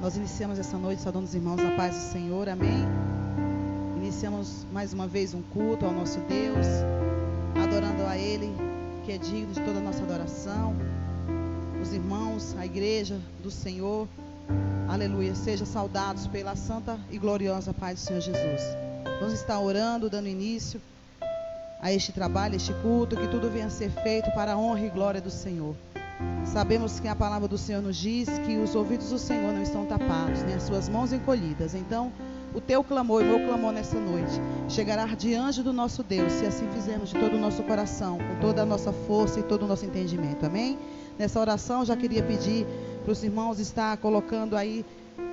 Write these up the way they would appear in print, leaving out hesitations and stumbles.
Nós iniciamos essa noite saudando os irmãos na paz do Senhor, amém? Iniciamos mais uma vez um culto ao nosso Deus, adorando a Ele, que é digno de toda a nossa adoração. Os irmãos, a igreja do Senhor, aleluia, sejam saudados pela santa e gloriosa paz do Senhor Jesus. Vamos estar orando, dando início a este trabalho, este culto, que tudo venha a ser feito para a honra e glória do Senhor. Sabemos que a palavra do Senhor nos diz que os ouvidos do Senhor não estão tapados, nem as suas mãos encolhidas. Então, o teu clamor e o meu clamor nessa noite chegará diante do nosso Deus, se assim fizermos de todo o nosso coração, com toda a nossa força e todo o nosso entendimento, amém? Nessa oração, já queria pedir para os irmãos estar colocando aí,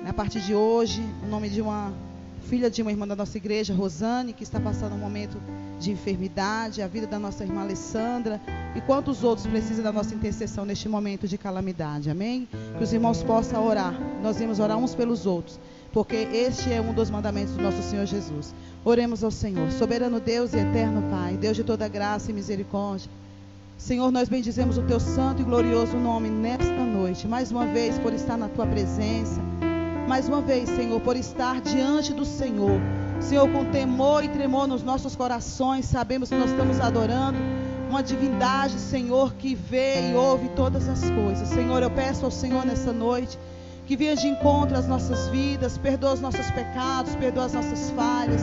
a partir de hoje, o nome de uma filha de uma irmã da nossa igreja, Rosane, que está passando um momento de enfermidade, a vida da nossa irmã Alessandra, e quantos outros precisam da nossa intercessão neste momento de calamidade, amém? Que os irmãos possam orar, nós vamos orar uns pelos outros, porque este é um dos mandamentos do nosso Senhor Jesus. Oremos ao Senhor. Soberano Deus e eterno Pai, Deus de toda graça e misericórdia, Senhor, nós bendizemos o teu santo e glorioso nome nesta noite, mais uma vez por estar na tua presença, mais uma vez, Senhor, por estar diante do Senhor, Senhor, com temor e tremor nos nossos corações. Sabemos que nós estamos adorando uma divindade, Senhor, que vê e ouve todas as coisas. Senhor, eu peço ao Senhor nessa noite que venha de encontro às nossas vidas, perdoa os nossos pecados, perdoa as nossas falhas,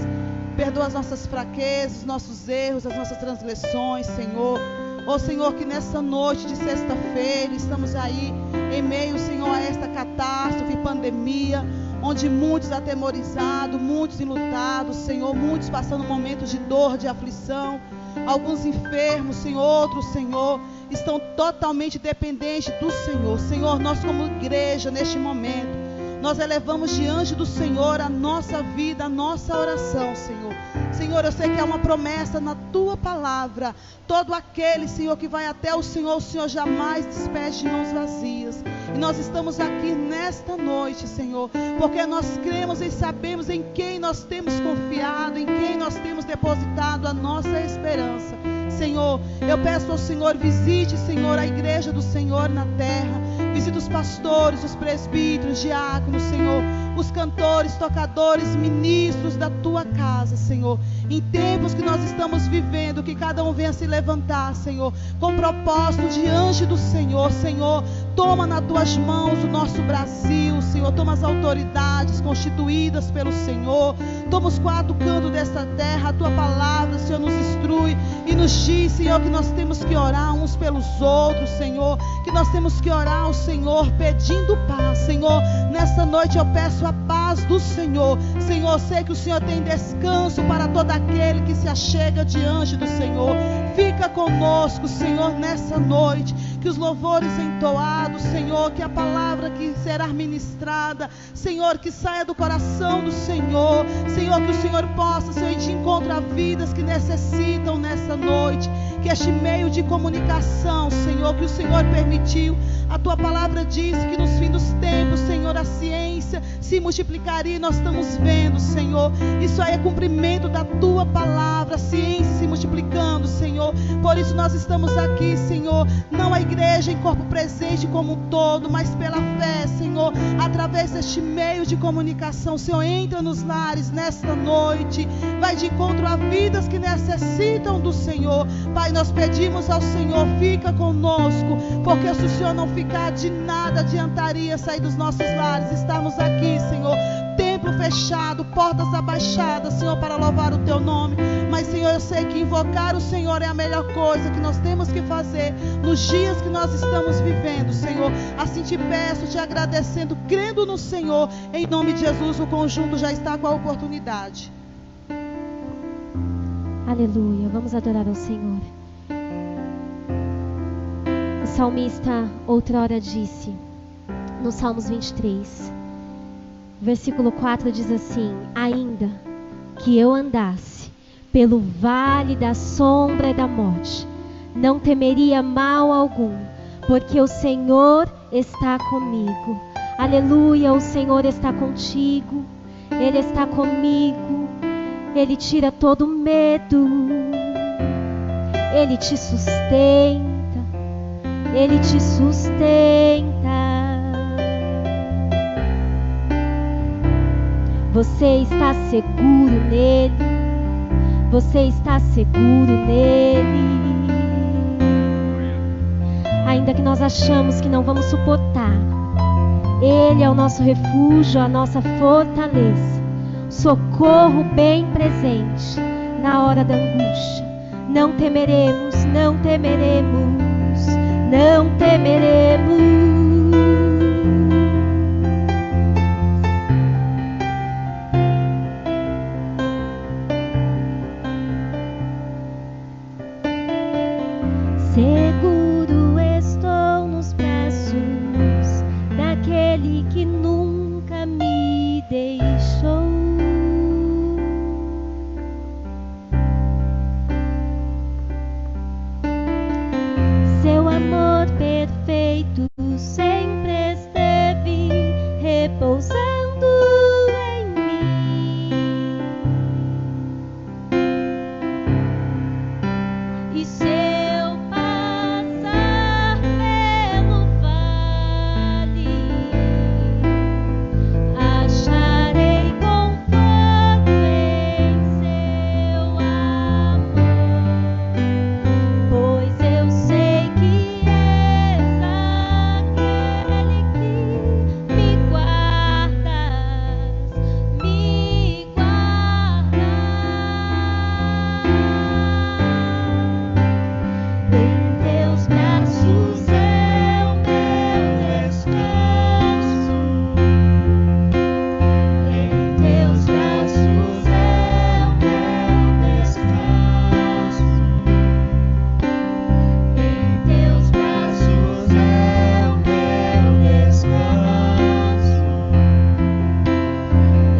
perdoa as nossas fraquezas, os nossos erros, as nossas transgressões, Senhor. Ó Senhor, que nessa noite de sexta-feira estamos aí em meio, Senhor, a esta catástrofe, pandemia, onde muitos atemorizados, muitos enlutados, Senhor, muitos passando momentos de dor, de aflição, alguns enfermos, Senhor, outros, Senhor, estão totalmente dependentes do Senhor. Senhor, nós como igreja, neste momento, nós elevamos diante do Senhor a nossa vida, a nossa oração, Senhor. Senhor, eu sei que há uma promessa na tua palavra. Todo aquele, Senhor, que vai até o Senhor jamais despede de mãos vazias. E nós estamos aqui nesta noite, Senhor, porque nós cremos e sabemos em quem nós temos confiado, em quem nós temos depositado a nossa esperança. Senhor, eu peço ao Senhor, visite, Senhor, a igreja do Senhor na terra. Visite os pastores, os presbíteros, diáconos, Senhor, os cantores, tocadores, ministros da tua casa, Senhor. Em tempos que nós estamos vivendo, que cada um venha se levantar, Senhor, com propósito diante do Senhor. Senhor, toma nas tuas mãos o nosso Brasil, Senhor. Toma as autoridades constituídas pelo Senhor. Toma os quatro cantos desta terra. A tua palavra, Senhor, nos instrui e nos diz, Senhor, que nós temos que orar uns pelos outros, Senhor. Que nós temos que orar ao Senhor pedindo paz, Senhor. Nessa noite eu peço a paz do Senhor. Senhor, eu sei que o Senhor tem descanso para todo aquele que se achega diante do Senhor. Fica conosco, Senhor, nessa noite. Que os louvores entoados, Senhor, que a palavra que será ministrada, Senhor, que saia do coração do Senhor. Senhor, que o Senhor possa, Senhor, ir de encontro a vidas que necessitam nessa noite. Que este meio de comunicação, Senhor, que o Senhor permitiu, a tua palavra diz que nos fins dos tempos, Senhor, a ciência se multiplicaria e nós estamos vendo, Senhor. Isso aí é cumprimento da tua palavra, a ciência se multiplicando, Senhor. Por isso nós estamos aqui, Senhor, não a igreja em corpo presente como um todo, mas pela fé, Senhor, através deste meio de comunicação. Senhor, entra nos lares nesta noite, vai de encontro a vidas que necessitam do Senhor. Pai, nós pedimos ao Senhor, fica conosco, porque se o Senhor não ficar, de nada adiantaria sair dos nossos lares, estarmos aqui, Senhor, templo fechado, portas abaixadas, Senhor, para louvar o teu nome. Mas, Senhor, eu sei que invocar o Senhor é a melhor coisa que nós temos que fazer nos dias que nós estamos vivendo, Senhor. Assim te peço, te agradecendo, crendo no Senhor, em nome de Jesus. O conjunto já está com a oportunidade. Aleluia, vamos adorar ao Senhor. O salmista outrora disse, no Salmos 23, versículo 4 diz assim: ainda que eu andasse pelo vale da sombra e da morte, não temeria mal algum, porque o Senhor está comigo. Aleluia, o Senhor está contigo, Ele está comigo, Ele tira todo medo, Ele te sustenta, Ele te sustenta. Você está seguro nele. Você está seguro nele. Ainda que nós achamos que não vamos suportar, Ele é o nosso refúgio, a nossa fortaleza, socorro bem presente na hora da angústia. Não temeremos, não temeremos, não temeremos. Seguro estou nos braços daquele que nunca me deixou. Seu amor perfeito sempre esteve repousando em mim. E se eu passar pelo vale, acharei conforto em seu amor, pois eu sei que és aquele que me guardas, me guardas. Em teus braços é o meu descanso. Em teus braços é o meu descanso. Em teus braços é o meu descanso.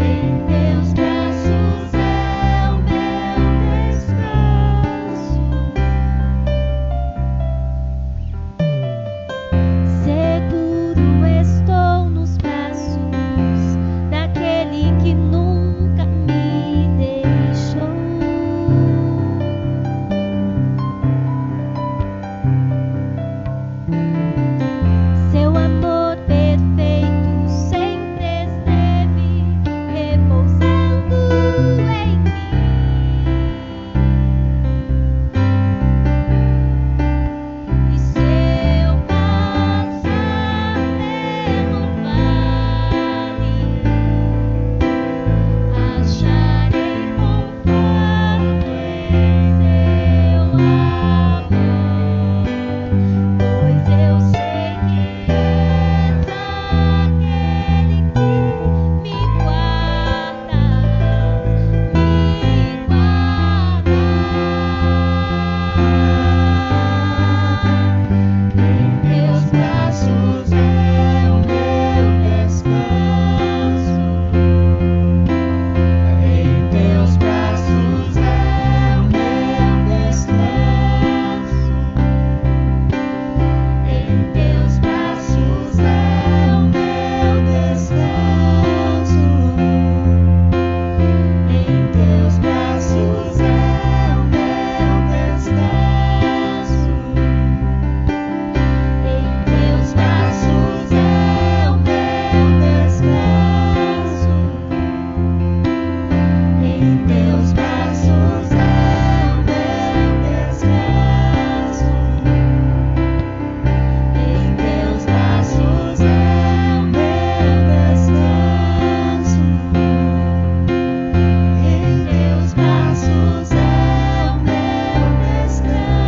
Em teus braços é o meu descanso. Seguro estou nos braços daquele que nunca me deixou. Seu amor perfeito sempre esteve repousando em mim. E se eu passar pelo vale, acharei conforto em seu amor, pois eu sei que és aquele que me guardas, me guardas. Em teus braços é o meu descanso. Em teus braços é o meu descanso. Em teus braços é o meu descanso. Em teus braços é o meu descanso. Em teus braços é o meu descanso. Em teus braços é o meu descanso. Em teus braços é o meu descanso. Em teus braços é o meu descanso.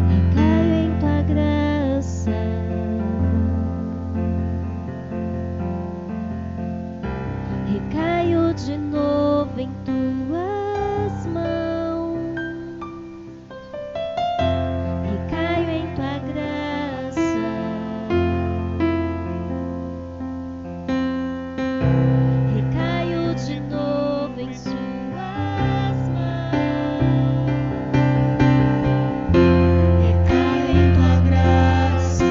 Recaio em tua graça, recaio de novo em tuas mãos. Recaio em tua graça, recaio de novo em suas mãos. Recaio em tua graça,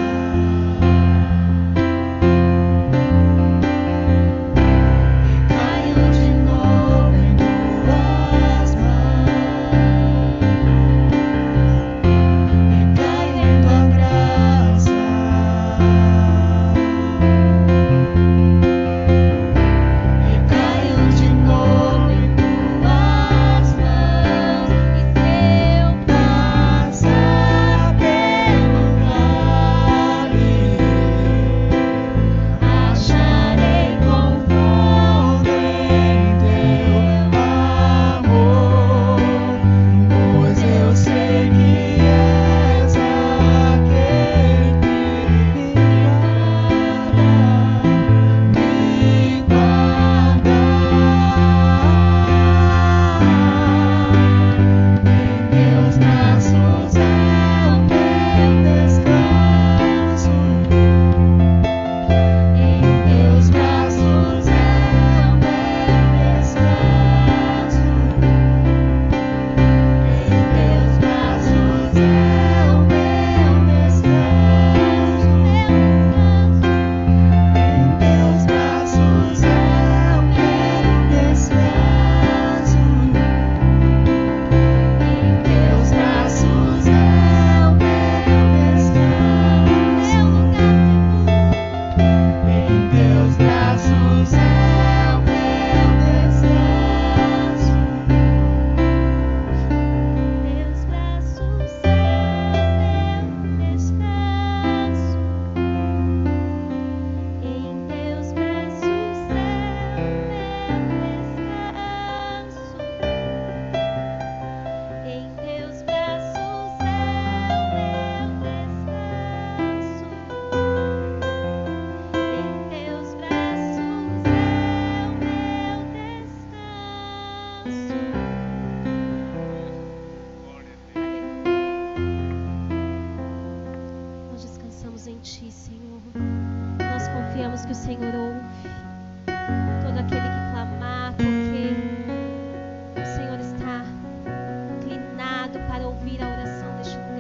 que o Senhor ouve. Todo aquele que clamar, porque o Senhor está inclinado para ouvir a oração deste lugar.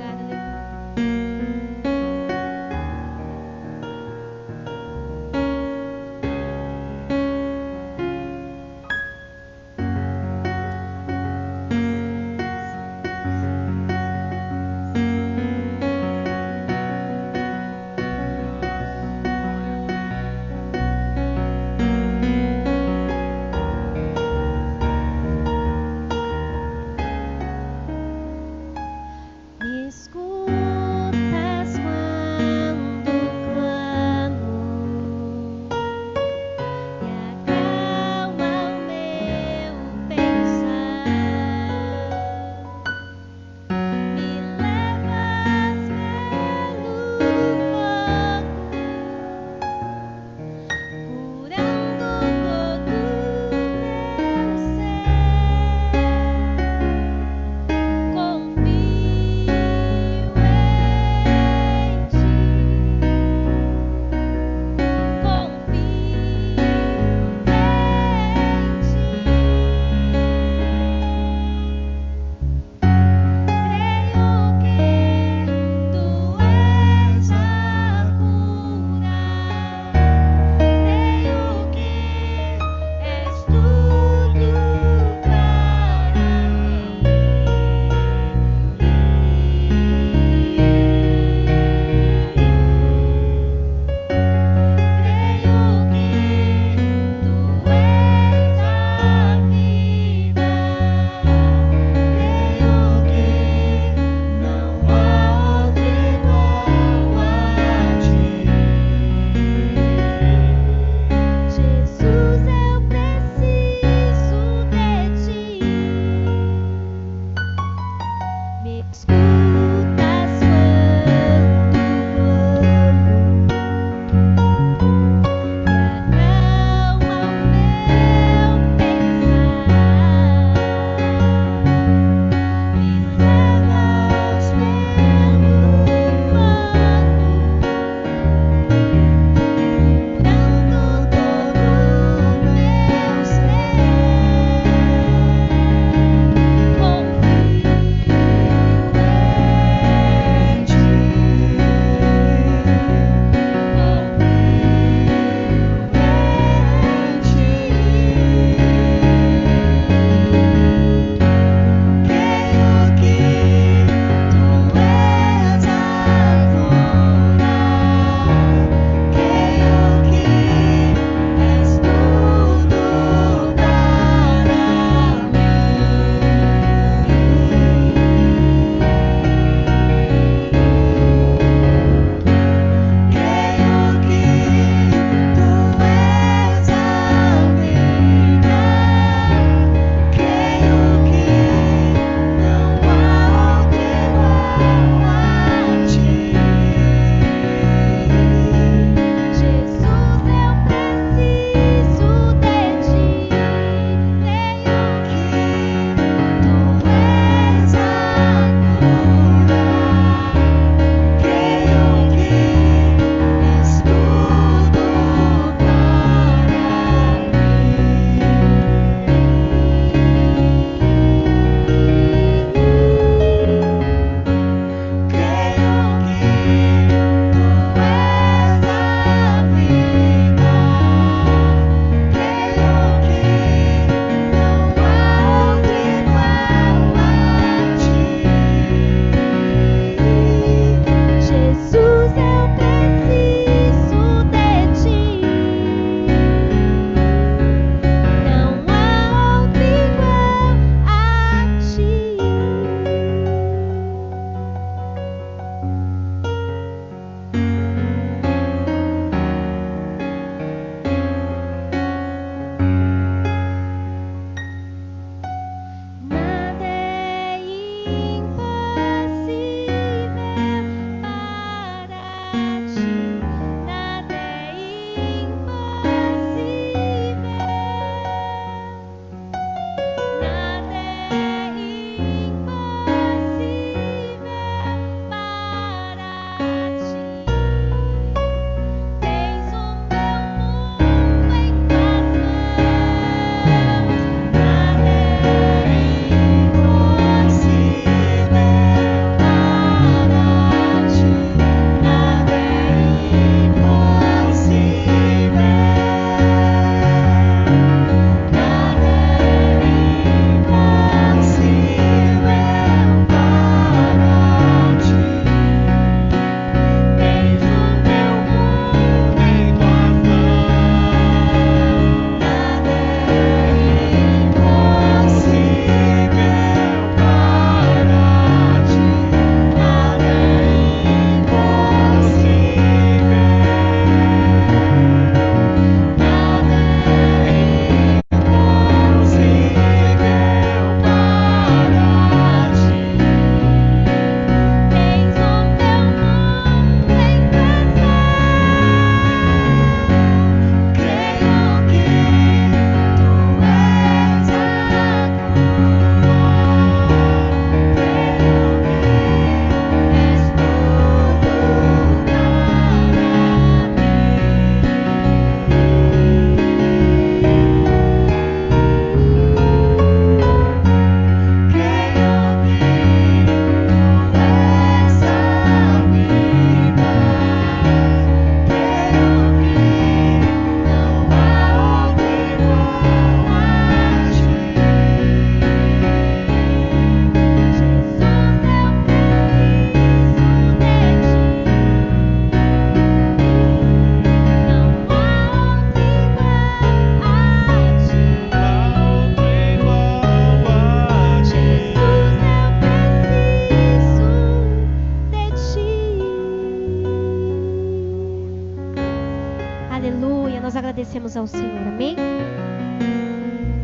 glorificamos ao Senhor. Amém?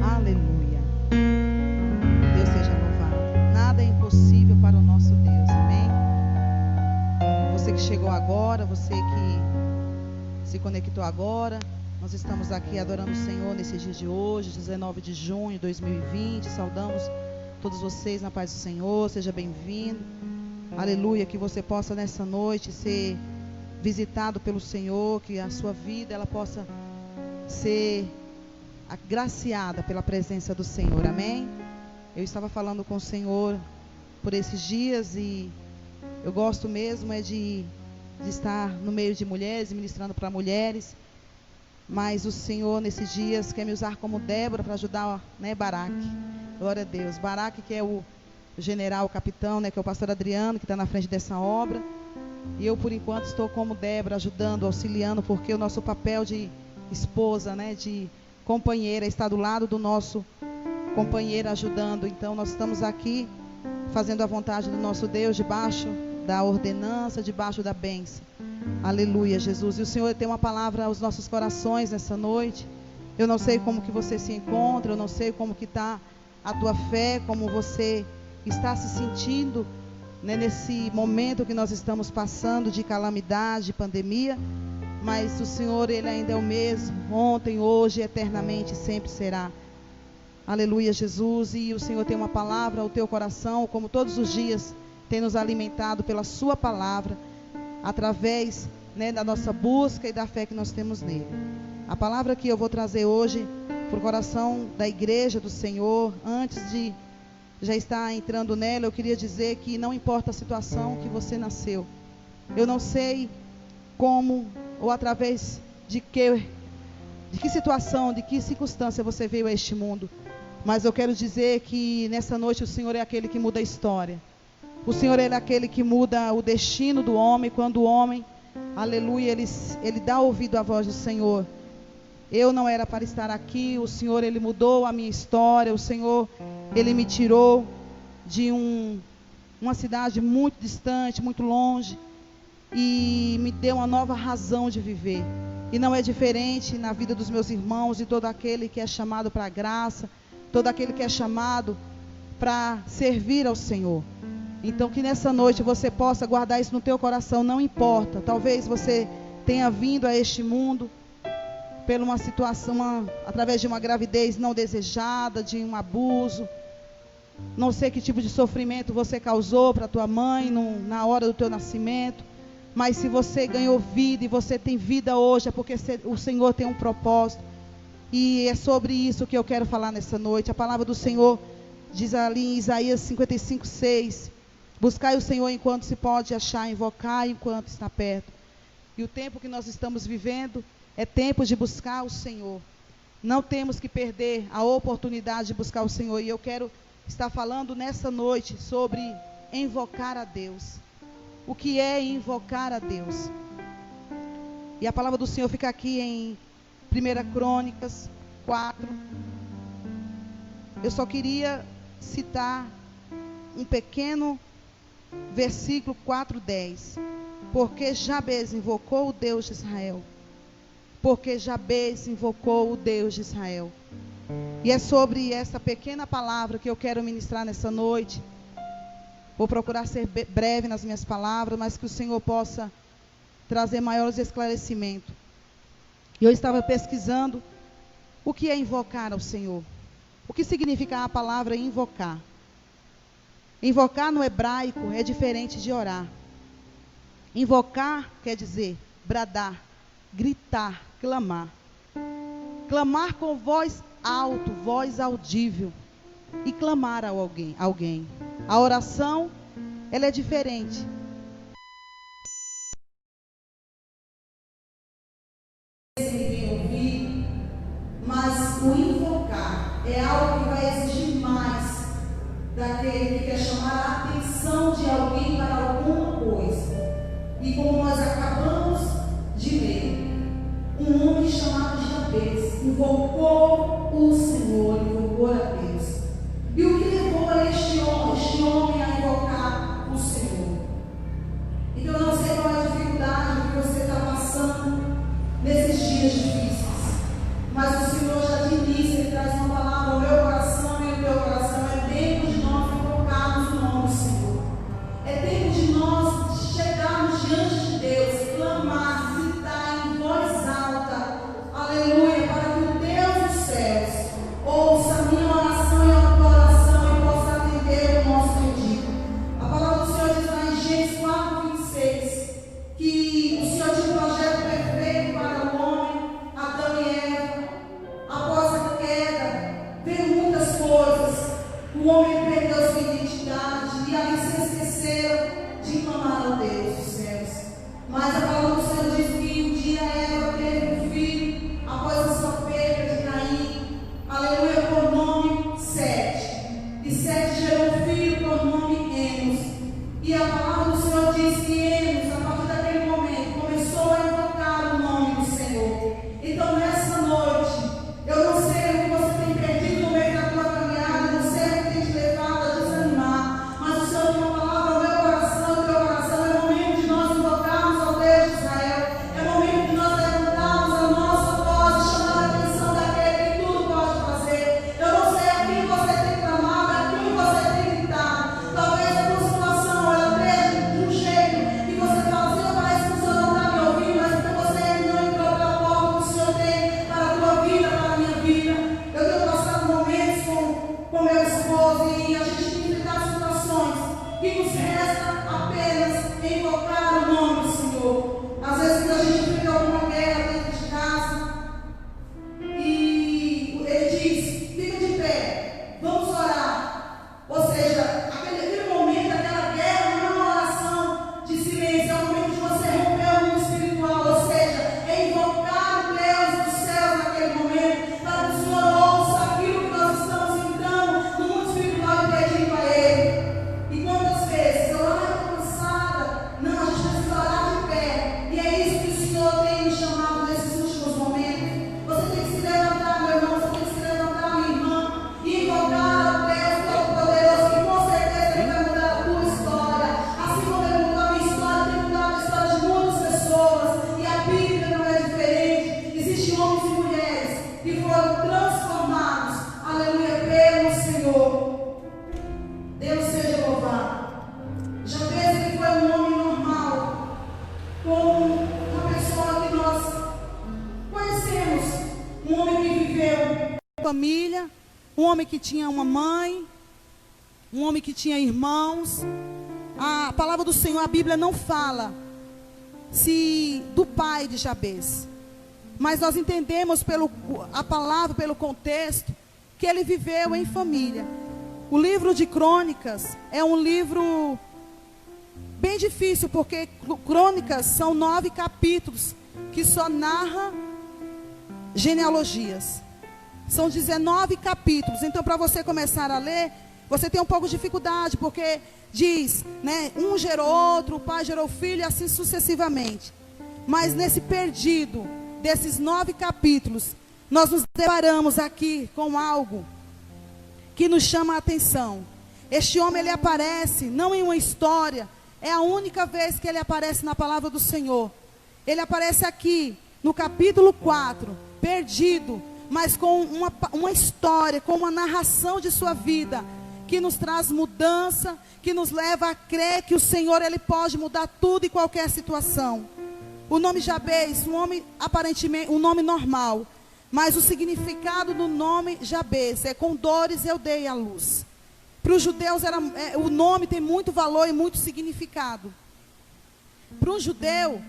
Aleluia. Deus seja louvado. Nada é impossível para o nosso Deus. Amém? Você que chegou agora, você que se conectou agora, nós estamos aqui adorando o Senhor nesse dia de hoje, 19 de junho de 2020. Saudamos todos vocês na paz do Senhor. Seja bem-vindo. Aleluia. Que você possa nessa noite ser visitado pelo Senhor, que a sua vida ela possa ser agraciada pela presença do Senhor. Amém? Eu estava falando com o Senhor por esses dias e eu gosto mesmo de estar no meio de mulheres, ministrando para mulheres, mas o Senhor nesses dias quer me usar como Débora para ajudar, né, Baraque. Glória a Deus. Baraque, que é o general, o capitão, né, que é o pastor Adriano, que está na frente dessa obra. E eu, por enquanto, estou como Débora, ajudando, auxiliando, porque o nosso papel de esposa, né, de companheira, está do lado do nosso companheiro, ajudando. Então, nós estamos aqui fazendo a vontade do nosso Deus, debaixo da ordenança, debaixo da bênção. Aleluia, Jesus. E o Senhor tem uma palavra aos nossos corações nessa noite. Eu não sei como que você se encontra, eu não sei como que está a tua fé, como você está se sentindo, né, nesse momento que nós estamos passando de calamidade, de pandemia, mas o Senhor, Ele ainda é o mesmo, ontem, hoje, eternamente, sempre será. Aleluia, Jesus. E o Senhor tem uma palavra ao teu coração, como todos os dias tem nos alimentado pela sua palavra, através, né, da nossa busca e da fé que nós temos nele. A palavra que eu vou trazer hoje para o coração da igreja do Senhor, antes de já está entrando nela, eu queria dizer que não importa a situação que você nasceu. Eu não sei como ou através de que situação, de que circunstância você veio a este mundo. Mas eu quero dizer que nessa noite o Senhor é aquele que muda a história. O Senhor é aquele que muda o destino do homem, quando o homem, aleluia, ele dá ouvido à voz do Senhor. Eu não era para estar aqui, o Senhor, Ele mudou a minha história, o Senhor, Ele me tirou de uma cidade muito distante, muito longe, e me deu uma nova razão de viver. E não é diferente na vida dos meus irmãos e todo aquele que é chamado para a graça, todo aquele que é chamado para servir ao Senhor. Então que nessa noite você possa guardar isso no teu coração, não importa, talvez você tenha vindo a este mundo por uma situação, através de uma gravidez não desejada, de um abuso. Não sei que tipo de sofrimento você causou para tua mãe na hora do teu nascimento. Mas se você ganhou vida e você tem vida hoje, é porque o Senhor tem um propósito. E é sobre isso que eu quero falar nessa noite. A palavra do Senhor diz ali em Isaías 55:6: buscai o Senhor enquanto se pode achar, invocar enquanto está perto. E o tempo que nós estamos vivendo é tempo de buscar o Senhor. Não temos que perder a oportunidade de buscar o Senhor. E eu quero estar falando nessa noite sobre invocar a Deus. O que é invocar a Deus? E a palavra do Senhor fica aqui em 1 Crônicas 4. Eu só queria citar um pequeno versículo 4:10. Porque Jabez invocou o Deus de Israel. Porque Jabez invocou o Deus de Israel. E é sobre essa pequena palavra que eu quero ministrar nessa noite. Vou procurar ser breve nas minhas palavras, mas que o Senhor possa trazer maiores esclarecimentos. E eu estava pesquisando o que é invocar ao Senhor. O que significa a palavra invocar? Invocar no hebraico é diferente de orar. Invocar quer dizer bradar, gritar, clamar. Clamar com voz alta, voz audível. E clamar a alguém. A oração, ela é diferente. Ninguém ouvir, mas o invocar é algo que vai exigir mais daquele que quer chamar a atenção de alguém para alguma coisa. E como nós acabamos de ler, um homem chamado Jabez invocou o Senhor, invocou a Deus. E o que levou a este homem a invocar o Senhor? Então eu não sei qual é a dificuldade que você está passando nesses dias difíceis. muitas coisas. O homem perdeu sua identidade e ali se esqueceram de clamar ao Deus dos céus. Mas a palavra do Senhor diz que um dia Eva teve um filho após a sua perda de Caim, aleluia, por nome Sete. E Sete gerou um filho por nome Enos. E a palavra do Senhor diz que Enos, a partir daquele momento, começou a invocar o nome do Senhor. Então nessa noite, eu não sei o que você tem perdido no meio da tua caminhada, não sei o que tem te levado a desanimar, mas o Senhor tem uma palavra no meu coração, no teu coração. É momento de nós invocarmos ao Deus de Israel, é momento de nós levantarmos a nossa voz e chamar a atenção daquele que tudo pode fazer. Eu não sei a quem você tem clamado, a quem você tem gritado. Talvez a tua situação ela esteja de um jeito que você fala assim, parece que o Senhor não está me ouvindo, mas porque você não entrou pela porta que o Senhor tem para a tua vida, para a minha vida. Eu tenho passado momentos com meu esposo e a gente tem enfrentado situações que nos resta apenas invocar o nome do Senhor. Às vezes a gente enfrenta alguma guerra dentro de casa e ele diz, fica de pé, vamos orar. Ou seja, aquele momento, aquela guerra não é uma oração de silêncio, é o momento de você romper o mundo espiritual, ou seja, é invocar o Deus dos céus naquele momento, para que o Senhor ouça aquilo que nós estamos entrando no mundo espiritual e pedindo a Ele. E quantas vezes eu estou cansada? Não, a gente precisa orar de pé. E é isso que o Senhor tem me chamado nesses últimos momentos. Você tem que se levantar, meu irmão, você tem que se levantar, minha irmã, e invocar o Deus Todo-Poderoso, que com certeza Ele vai mudar a tua história. Assim como Ele mudou a minha história, tem mudado a história de muitas pessoas. E a Bíblia não é diferente. Existem homens e mulheres que foram transformados, aleluia, pelo Senhor. Deus seja louvado. Jabez, ele foi um homem normal, como uma pessoa que nós conhecemos, um homem que viveu família, um homem que tinha uma mãe, um homem que tinha irmãos. A palavra do Senhor, a Bíblia não fala se do pai de Jabez, mas nós entendemos a palavra, pelo contexto, que ele viveu em família. O livro de Crônicas é um livro bem difícil, porque Crônicas são 9 capítulos que só narra genealogias. São 19 capítulos. Então, para você começar a ler, você tem um pouco de dificuldade, porque diz, né, um gerou outro, o pai gerou o filho, e assim sucessivamente. Mas nesse perdido desses 9 capítulos, nós nos deparamos aqui com algo que nos chama a atenção. Este homem, ele aparece não em uma história, é a única vez que ele aparece na palavra do Senhor. Ele aparece aqui no capítulo 4, perdido, mas com uma história, com uma narração de sua vida, que nos traz mudança, que nos leva a crer que o Senhor, Ele pode mudar tudo e qualquer situação. O nome Jabez, um nome aparentemente, um nome normal, mas o significado do nome Jabez é: com dores eu dei a luz. Para os judeus o nome tem muito valor e muito significado. Para um judeu,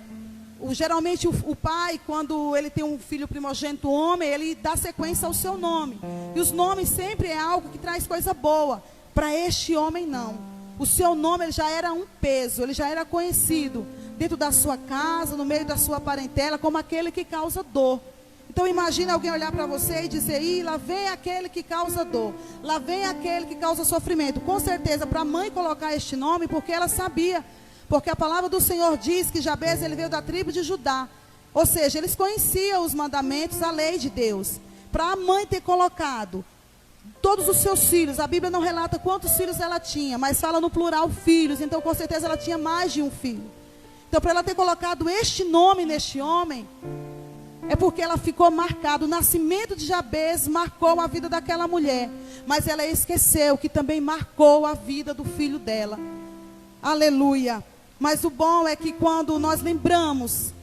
geralmente o pai, quando ele tem um filho primogênito homem, ele dá sequência ao seu nome. E os nomes sempre é algo que traz coisa boa. Para este homem não. O seu nome, ele já era um peso, ele já era conhecido dentro da sua casa, no meio da sua parentela, como aquele que causa dor. Então imagine alguém olhar para você e dizer: ih, lá vem aquele que causa dor, lá vem aquele que causa sofrimento. Com certeza, para a mãe colocar este nome, porque ela sabia, porque a palavra do Senhor diz que Jabez, ele veio da tribo de Judá. Ou seja, eles conheciam os mandamentos, a lei de Deus. Para a mãe ter colocado todos os seus filhos, a Bíblia não relata quantos filhos ela tinha, mas fala no plural filhos, então com certeza ela tinha mais de um filho. Então, para ela ter colocado este nome neste homem, é porque ela ficou marcada. O nascimento de Jabez marcou a vida daquela mulher, mas ela esqueceu que também marcou a vida do filho dela. Aleluia. Mas o bom é que quando nós lembramos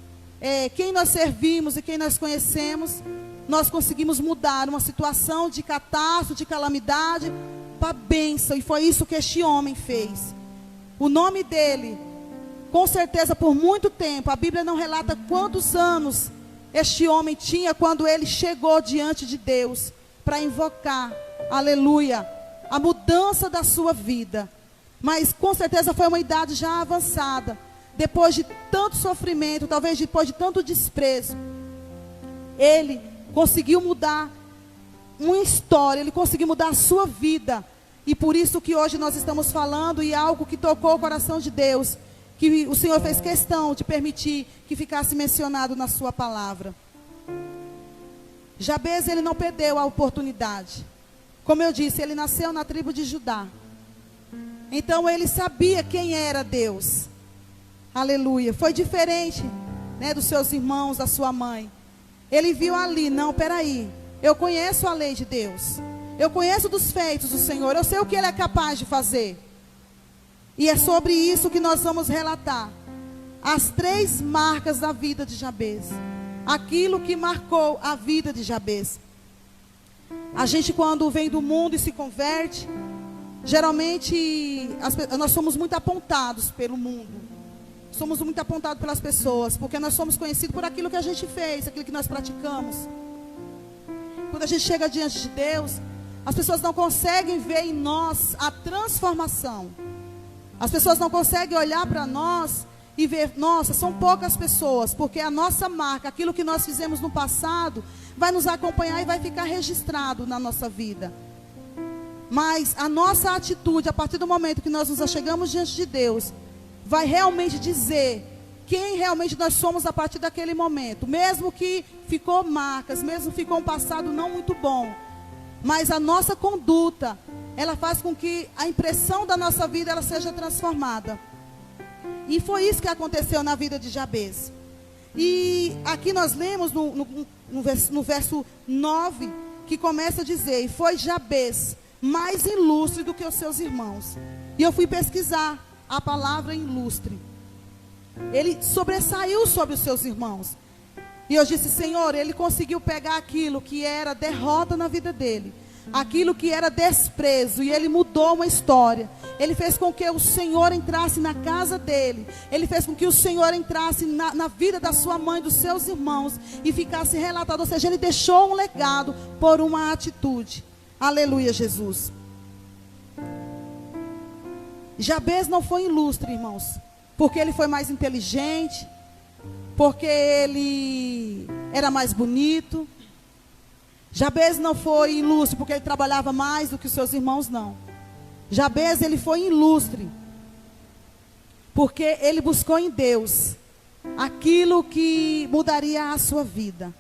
quem nós servimos e quem nós conhecemos, nós conseguimos mudar uma situação de catástrofe, de calamidade, para bênção. E foi isso que este homem fez. O nome dele, com certeza por muito tempo, a Bíblia não relata quantos anos este homem tinha quando ele chegou diante de Deus para invocar aleluia, a mudança da sua vida. Mas com certeza foi uma idade já avançada, depois de tanto sofrimento, talvez depois de tanto desprezo, ele conseguiu mudar uma história, ele conseguiu mudar a sua vida. E por isso que hoje nós estamos falando, e algo que tocou o coração de Deus, que o Senhor fez questão de permitir que ficasse mencionado na sua palavra. Jabez, ele não perdeu a oportunidade. Como eu disse, ele nasceu na tribo de Judá. Então ele sabia quem era Deus. Aleluia. Foi diferente, né, dos seus irmãos, da sua mãe. Ele viu ali, não, peraí, eu conheço a lei de Deus. Eu conheço dos feitos do Senhor. Eu sei o que Ele é capaz de fazer. E é sobre isso que nós vamos relatar. As 3 marcas da vida de Jabez. Aquilo que marcou a vida de Jabez. A gente, quando vem do mundo e se converte, geralmente nós somos muito apontados pelo mundo. Somos muito apontados pelas pessoas, porque nós somos conhecidos por aquilo que a gente fez, aquilo que nós praticamos. Quando a gente chega diante de Deus, as pessoas não conseguem ver em nós a transformação. As pessoas não conseguem olhar para nós e ver, nossa, são poucas pessoas, porque a nossa marca, aquilo que nós fizemos no passado, vai nos acompanhar e vai ficar registrado na nossa vida. Mas a nossa atitude, a partir do momento que nós nos achegamos diante de Deus, vai realmente dizer quem realmente nós somos a partir daquele momento. Mesmo que ficou marcas, mesmo que ficou um passado não muito bom, mas a nossa conduta, ela faz com que a impressão da nossa vida ela seja transformada. E foi isso que aconteceu na vida de Jabez. E aqui nós lemos no verso 9, que começa a dizer: e foi Jabez mais ilustre do que os seus irmãos. E eu fui pesquisar a palavra ilustre. Ele sobressaiu sobre os seus irmãos. E eu disse: Senhor, ele conseguiu pegar aquilo que era derrota na vida dele, aquilo que era desprezo, e ele mudou uma história. Ele fez com que o Senhor entrasse na casa dele. Ele fez com que o Senhor entrasse na vida da sua mãe, dos seus irmãos, e ficasse relatado. Ou seja, ele deixou um legado por uma atitude. Aleluia, Jesus. Jabez não foi ilustre, irmãos, porque ele foi mais inteligente, porque ele era mais bonito. Jabez não foi ilustre porque ele trabalhava mais do que os seus irmãos, não. Jabez, ele foi ilustre porque ele buscou em Deus aquilo que mudaria a sua vida.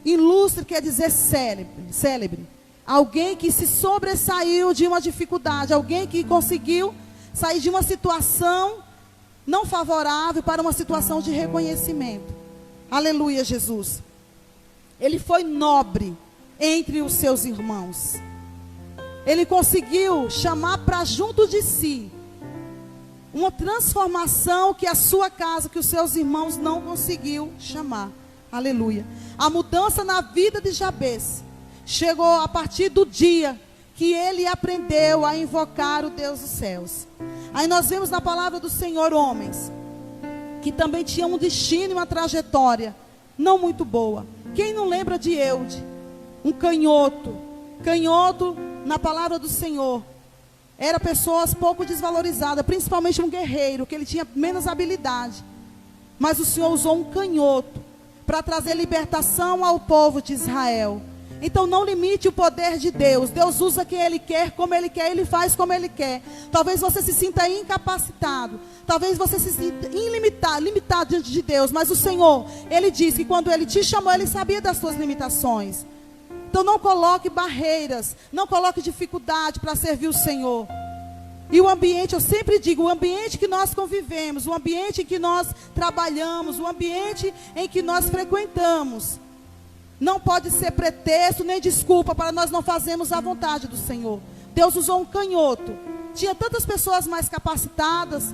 Ilustre quer dizer célebre. Alguém que se sobressaiu de uma dificuldade, alguém que conseguiu sair de uma situação não favorável para uma situação de reconhecimento. Aleluia, Jesus. Ele foi nobre entre os seus irmãos. Ele conseguiu chamar para junto de si uma transformação que a sua casa, que os seus irmãos não conseguiu chamar. Aleluia. A mudança na vida de Jabez chegou a partir do dia que ele aprendeu a invocar o Deus dos céus. Aí nós vemos na palavra do Senhor homens que também tinham um destino e uma trajetória não muito boa. Quem não lembra de Eude? Um canhoto. Canhoto, na palavra do Senhor, era pessoas pouco desvalorizadas, principalmente um guerreiro, que ele tinha menos habilidade. Mas o Senhor usou um canhoto para trazer libertação ao povo de Israel. Então não limite o poder de Deus. Deus usa quem Ele quer, como Ele quer, Ele faz como Ele quer. Talvez você se sinta incapacitado, talvez você se sinta limitado diante de Deus. Mas o Senhor, Ele diz que quando Ele te chamou, Ele sabia das suas limitações. Então não coloque barreiras, não coloque dificuldade para servir o Senhor. E o ambiente, eu sempre digo, o ambiente que nós convivemos, o ambiente em que nós trabalhamos, o ambiente em que nós frequentamos, não pode ser pretexto nem desculpa para nós não fazermos a vontade do Senhor. Deus usou um canhoto. Tinha tantas pessoas mais capacitadas,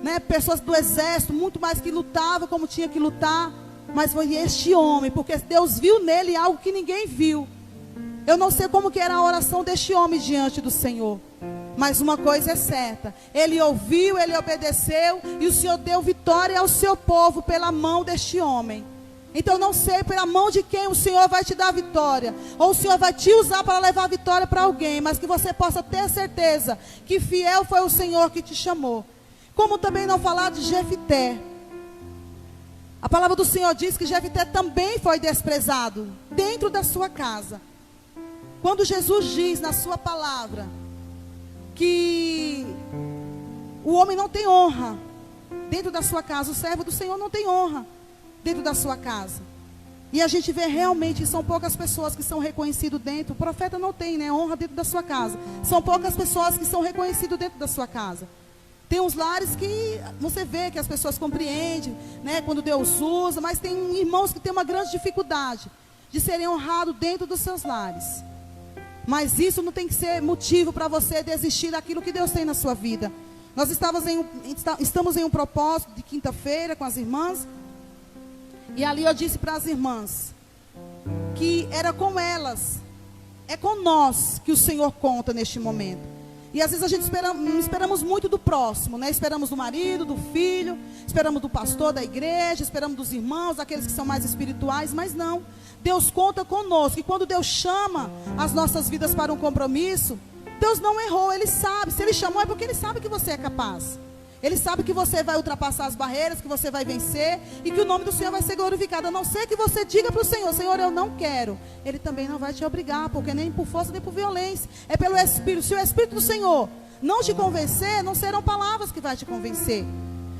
né, pessoas do exército, muito mais que lutavam como tinha que lutar. Mas foi este homem, porque Deus viu nele algo que ninguém viu. Eu não sei como que era a oração deste homem diante do Senhor. Mas uma coisa é certa, ele ouviu, ele obedeceu, e o Senhor deu vitória ao seu povo pela mão deste homem. Então não sei pela mão de quem o Senhor vai te dar a vitória, ou o Senhor vai te usar para levar a vitória para alguém, mas que você possa ter certeza que fiel foi o Senhor que te chamou. Como também não falar de Jefité. A palavra do Senhor diz que Jefité também foi desprezado dentro da sua casa. Quando Jesus diz na sua palavra que o homem não tem honra dentro da sua casa, o servo do Senhor não tem honra dentro da sua casa. E a gente vê realmente que são poucas pessoas que são reconhecidas dentro. O profeta não tem, né, honra dentro da sua casa. São poucas pessoas que são reconhecidas dentro da sua casa. Tem uns lares que você vê que as pessoas compreendem, né, quando Deus usa, mas tem irmãos que têm uma grande dificuldade de serem honrados dentro dos seus lares. Mas isso não tem que ser motivo para você desistir daquilo que Deus tem na sua vida. Nós estamos em um propósito de quinta-feira com as irmãs. E ali eu disse para as irmãs que era com elas, é com nós que o Senhor conta neste momento. E às vezes a gente esperamos muito do próximo, né? Esperamos do marido, do filho, esperamos do pastor da igreja, esperamos dos irmãos, aqueles que são mais espirituais, mas não. Deus conta conosco. E quando Deus chama as nossas vidas para um compromisso, Deus não errou, Ele sabe. Se Ele chamou é porque Ele sabe que você é capaz. Ele sabe que você vai ultrapassar as barreiras, que você vai vencer e que o nome do Senhor vai ser glorificado. A não ser que você diga para o Senhor: Senhor, eu não quero. Ele também não vai te obrigar, porque nem por força nem por violência. É pelo Espírito. Se o Espírito do Senhor não te convencer, não serão palavras que vai te convencer,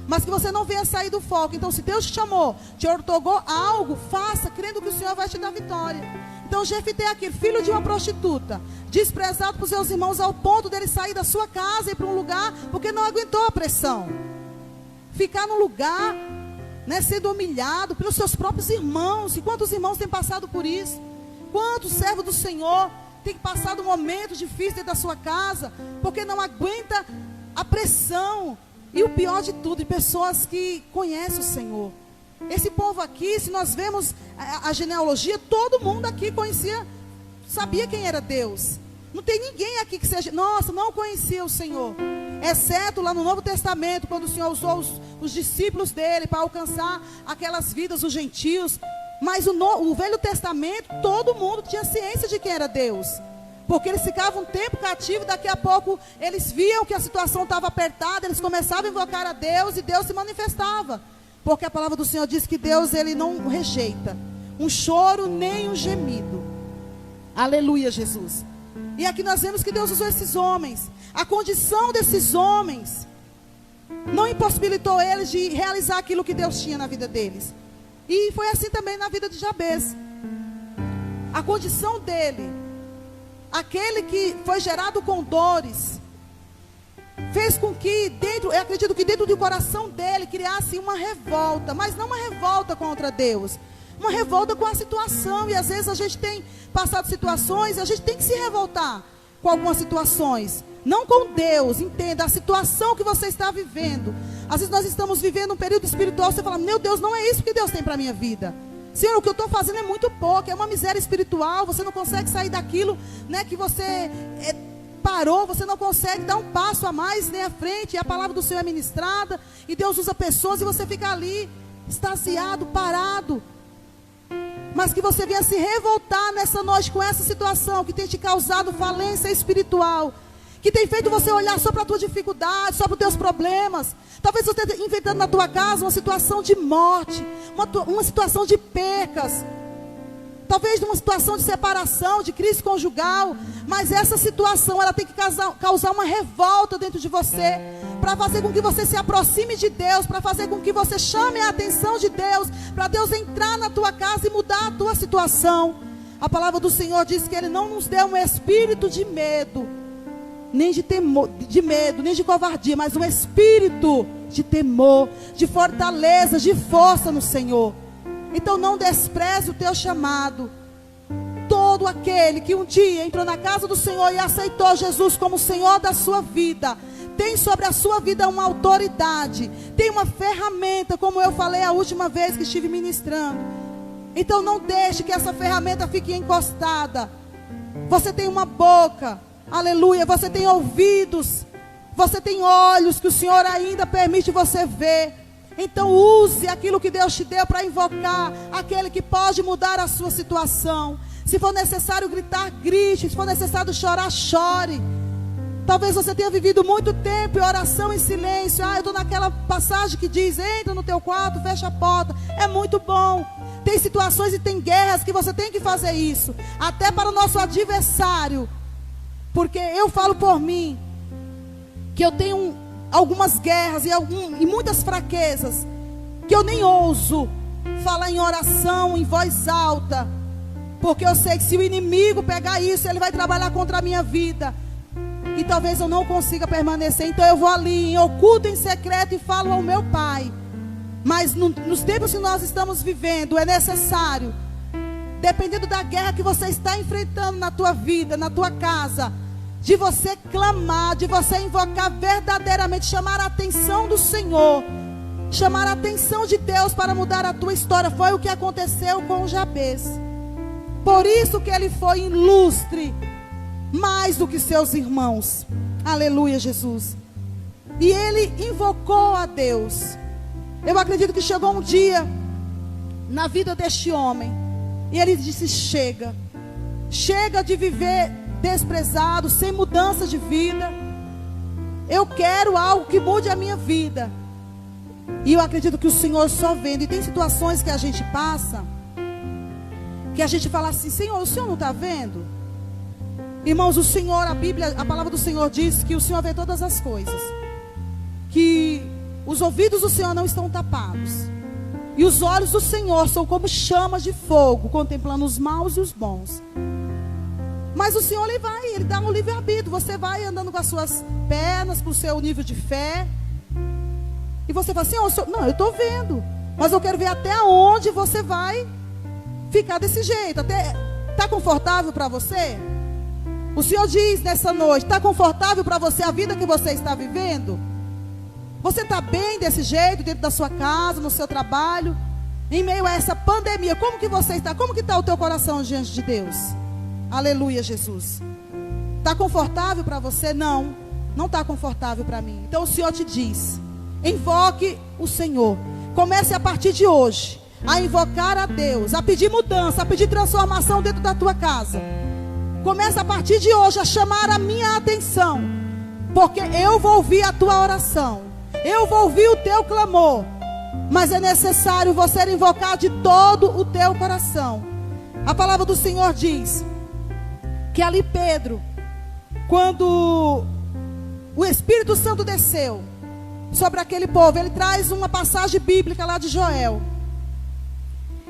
mas que você não venha sair do foco. Então, se Deus te chamou, te otorgou algo, faça, crendo que o Senhor vai te dar vitória. Então, Jefité aqui, filho de uma prostituta, desprezado por seus irmãos ao ponto dele sair da sua casa e ir para um lugar, porque não aguentou a pressão. Ficar num lugar, né, sendo humilhado pelos seus próprios irmãos. E quantos irmãos têm passado por isso? Quantos servos do Senhor têm passado momentos difíceis dentro da sua casa, porque não aguenta a pressão. E o pior de tudo, de pessoas que conhecem o Senhor. Esse povo aqui, se nós vemos a genealogia, todo mundo aqui conhecia, sabia quem era Deus. Não tem ninguém aqui que seja, nossa, não conhecia o Senhor. Exceto lá no Novo Testamento, quando o Senhor usou os discípulos dele para alcançar aquelas vidas, os gentios. Mas o Velho Testamento, todo mundo tinha ciência de quem era Deus. Porque eles ficavam um tempo cativos, daqui a pouco eles viam que a situação estava apertada, eles começavam a invocar a Deus e Deus se manifestava. Porque a palavra do Senhor diz que Deus, Ele não rejeita um choro nem um gemido. Aleluia, Jesus. E aqui nós vemos que Deus usou esses homens. A condição desses homens não impossibilitou eles de realizar aquilo que Deus tinha na vida deles. E foi assim também na vida de Jabez. A condição dele, aquele que foi gerado com dores, fez com que eu acredito que dentro do coração dele criasse uma revolta, mas não uma revolta contra Deus, uma revolta com a situação. E às vezes a gente tem passado situações e a gente tem que se revoltar com algumas situações, não com Deus. Entenda a situação que você está vivendo. Às vezes nós estamos vivendo um período espiritual, você fala: meu Deus, não é isso que Deus tem para a minha vida. Senhor, o que eu estou fazendo é muito pouco, é uma miséria espiritual, você não consegue sair daquilo, né, que você parou, você não consegue dar um passo a mais nem à frente, e a palavra do Senhor é ministrada, e Deus usa pessoas, e você fica ali, extasiado, parado. Mas que você venha se revoltar nessa noite com essa situação que tem te causado falência espiritual, que tem feito você olhar só para a tua dificuldade, só para os teus problemas. Talvez você esteja inventando na tua casa uma situação de morte, uma situação de percas, talvez uma situação de separação, de crise conjugal. Mas essa situação, ela tem que causar uma revolta dentro de você, para fazer com que você se aproxime de Deus, para fazer com que você chame a atenção de Deus, para Deus entrar na tua casa e mudar a tua situação. A palavra do Senhor diz que Ele não nos deu um espírito de medo, nem de temor, de medo, nem de covardia, mas um espírito de temor, de fortaleza, de força no Senhor. Então não despreze o teu chamado. Todo aquele que um dia entrou na casa do Senhor e aceitou Jesus como Senhor da sua vida, tem sobre a sua vida uma autoridade, tem uma ferramenta, como eu falei a última vez que estive ministrando. Então não deixe que essa ferramenta fique encostada. Você tem uma boca, aleluia, você tem ouvidos, você tem olhos que o Senhor ainda permite você ver. Então use aquilo que Deus te deu para invocar aquele que pode mudar a sua situação. Se for necessário gritar, grite. Se for necessário chorar, chore. Talvez você tenha vivido muito tempo em oração em silêncio. Eu estou naquela passagem que diz: entra no teu quarto, fecha a porta. É muito bom. Tem situações e tem guerras que você tem que fazer isso. Até para o nosso adversário. Porque eu falo por mim, que eu tenho algumas guerras e muitas fraquezas, que eu nem ouso falar em oração, em voz alta. Porque eu sei que se o inimigo pegar isso, ele vai trabalhar contra a minha vida. E talvez eu não consiga permanecer. Então eu vou ali, em oculto, em secreto, e falo ao meu Pai. Mas nos tempos que nós estamos vivendo, é necessário, dependendo da guerra que você está enfrentando na tua vida, na tua casa, de você clamar, de você invocar verdadeiramente, chamar a atenção do Senhor, chamar a atenção de Deus para mudar a tua história. Foi o que aconteceu com Jabez. Por isso que ele foi ilustre, mais do que seus irmãos. Aleluia, Jesus. E ele invocou a Deus. Eu acredito que chegou um dia na vida deste homem, e ele disse: chega de viver desprezado, sem mudança de vida. Eu quero algo que mude a minha vida. E eu acredito que o Senhor só vendo. E tem situações que a gente passa, que a gente fala assim: Senhor, o Senhor não está vendo? Irmãos, o Senhor, a Bíblia, a palavra do Senhor diz que o Senhor vê todas as coisas, que os ouvidos do Senhor não estão tapados, e os olhos do Senhor são como chamas de fogo, contemplando os maus e os bons. Mas o Senhor, ele dá um livre-arbítrio. Você vai andando com as suas pernas, com o seu nível de fé, e você fala: Senhor, não, eu estou vendo, mas eu quero ver até onde você vai ficar desse jeito. Está confortável para você? O Senhor diz nessa noite: está confortável para você a vida que você está vivendo? Você está bem desse jeito, dentro da sua casa, no seu trabalho, em meio a essa pandemia? Como que você está? Como que está o teu coração diante de Deus? Aleluia, Jesus. Está confortável para você? Não, não está confortável para mim. Então o Senhor te diz: invoque o Senhor. Comece a partir de hoje a invocar a Deus, a pedir mudança, a pedir transformação dentro da tua casa. Comece a partir de hoje a chamar a minha atenção, porque eu vou ouvir a tua oração, eu vou ouvir o teu clamor. Mas é necessário você invocar de todo o teu coração. A palavra do Senhor diz que ali Pedro, quando o Espírito Santo desceu sobre aquele povo, ele traz uma passagem bíblica lá de Joel.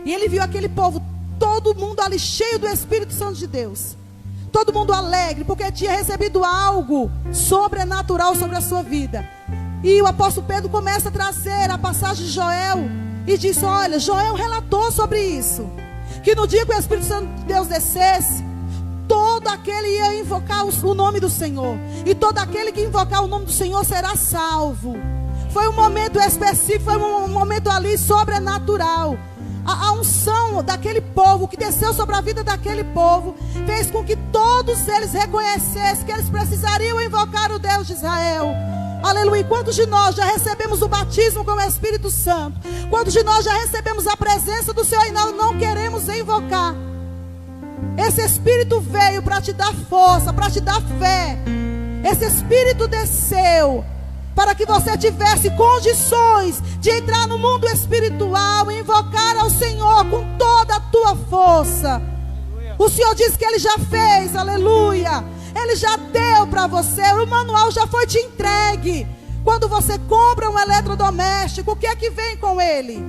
E ele viu aquele povo, todo mundo ali cheio do Espírito Santo de Deus. Todo mundo alegre, porque tinha recebido algo sobrenatural sobre a sua vida. E o apóstolo Pedro começa a trazer a passagem de Joel e diz: olha, Joel relatou sobre isso, que no dia que o Espírito Santo de Deus descesse, todo aquele ia invocar o nome do Senhor, e todo aquele que invocar o nome do Senhor será salvo. Foi um momento específico, foi um momento ali sobrenatural. A unção daquele povo que desceu sobre a vida daquele povo fez com que todos eles reconhecessem que eles precisariam invocar o Deus de Israel. Aleluia. Quantos de nós já recebemos o batismo com o Espírito Santo? Quantos de nós já recebemos a presença do Senhor e nós não queremos invocar? Esse Espírito veio para te dar força, para te dar fé. Esse Espírito desceu para que você tivesse condições de entrar no mundo espiritual e invocar ao Senhor com toda a tua força. Aleluia. O Senhor diz que Ele já fez, aleluia. Ele já deu para você, o manual já foi te entregue. Quando você compra um eletrodoméstico, o que é que vem com ele?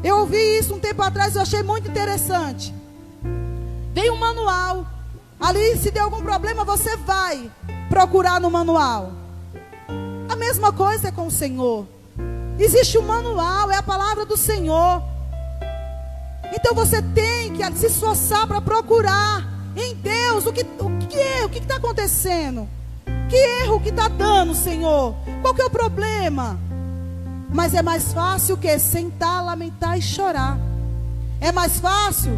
Eu ouvi isso um tempo atrás, eu achei muito interessante. Vem um manual, ali se der algum problema você vai procurar no manual. A mesma coisa é com o Senhor. Existe um manual, é a palavra do Senhor. Então você tem que se esforçar para procurar em Deus o que está acontecendo. Que erro que está dando, Senhor? Qual que é o problema? Mas é mais fácil o que? Sentar, lamentar e chorar. É mais fácil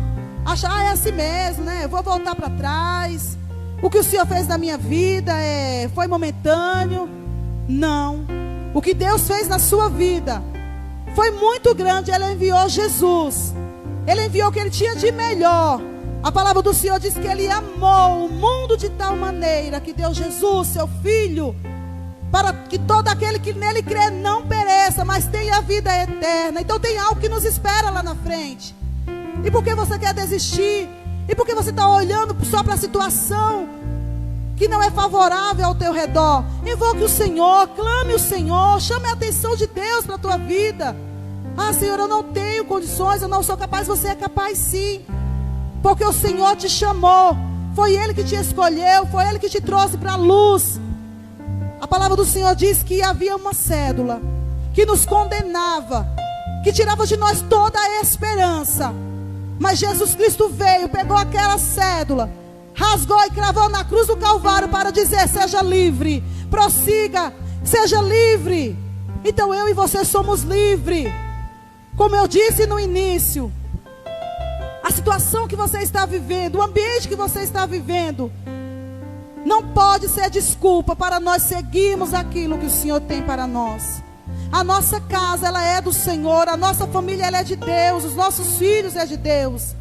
achar, é assim mesmo, né? Eu vou voltar para trás. O que o Senhor fez na minha vida foi momentâneo. Não. O que Deus fez na sua vida foi muito grande. Ele enviou Jesus. Ele enviou o que ele tinha de melhor. A palavra do Senhor diz que ele amou o mundo de tal maneira que deu Jesus, seu Filho, para que todo aquele que nele crê não pereça, mas tenha a vida eterna. Então tem algo que nos espera lá na frente. E por que você quer desistir? E por que você está olhando só para a situação que não é favorável ao teu redor? Invoque o Senhor, clame o Senhor, chame a atenção de Deus para a tua vida. Ah, Senhor, eu não tenho condições, eu não sou capaz. Você é capaz sim, porque o Senhor te chamou. Foi Ele que te escolheu, foi Ele que te trouxe para a luz. A palavra do Senhor diz que havia uma cédula que nos condenava, que tirava de nós toda a esperança. Mas Jesus Cristo veio, pegou aquela cédula, rasgou e cravou na cruz do Calvário para dizer: seja livre, prossiga, seja livre. Então eu e você somos livres. Como eu disse no início, a situação que você está vivendo, o ambiente que você está vivendo, não pode ser desculpa para nós seguirmos aquilo que o Senhor tem para nós. A nossa casa, ela é do Senhor. A nossa família, ela é de Deus. Os nossos filhos é de Deus.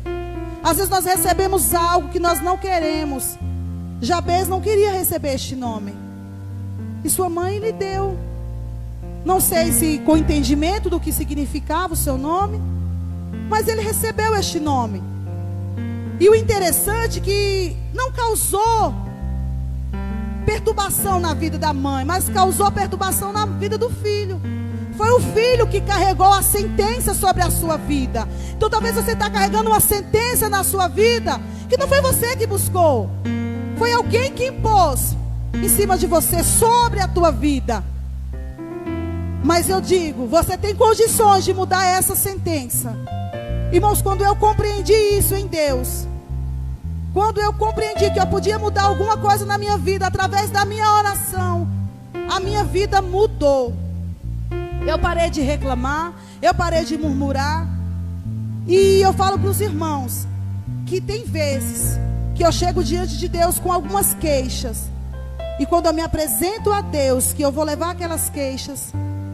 Às vezes nós recebemos algo que nós não queremos. Jabez não queria receber este nome, e sua mãe lhe deu. Não sei se com entendimento do que significava o seu nome, mas ele recebeu este nome. E o interessante é que não causou perturbação na vida da mãe, mas causou perturbação na vida do filho. Foi o filho que carregou a sentença sobre a sua vida. Então talvez você está carregando uma sentença na sua vida que não foi você que buscou, foi alguém que impôs em cima de você, sobre a tua vida. Mas eu digo, você tem condições de mudar essa sentença. Irmãos, quando eu compreendi isso em Deus, quando eu compreendi que eu podia mudar alguma coisa na minha vida através da minha oração, a minha vida mudou. Eu parei de reclamar, eu parei de murmurar. E eu falo para os irmãos que tem vezes que eu chego diante de Deus com algumas queixas, e quando eu me apresento a Deus, que eu vou levar aquelas queixas,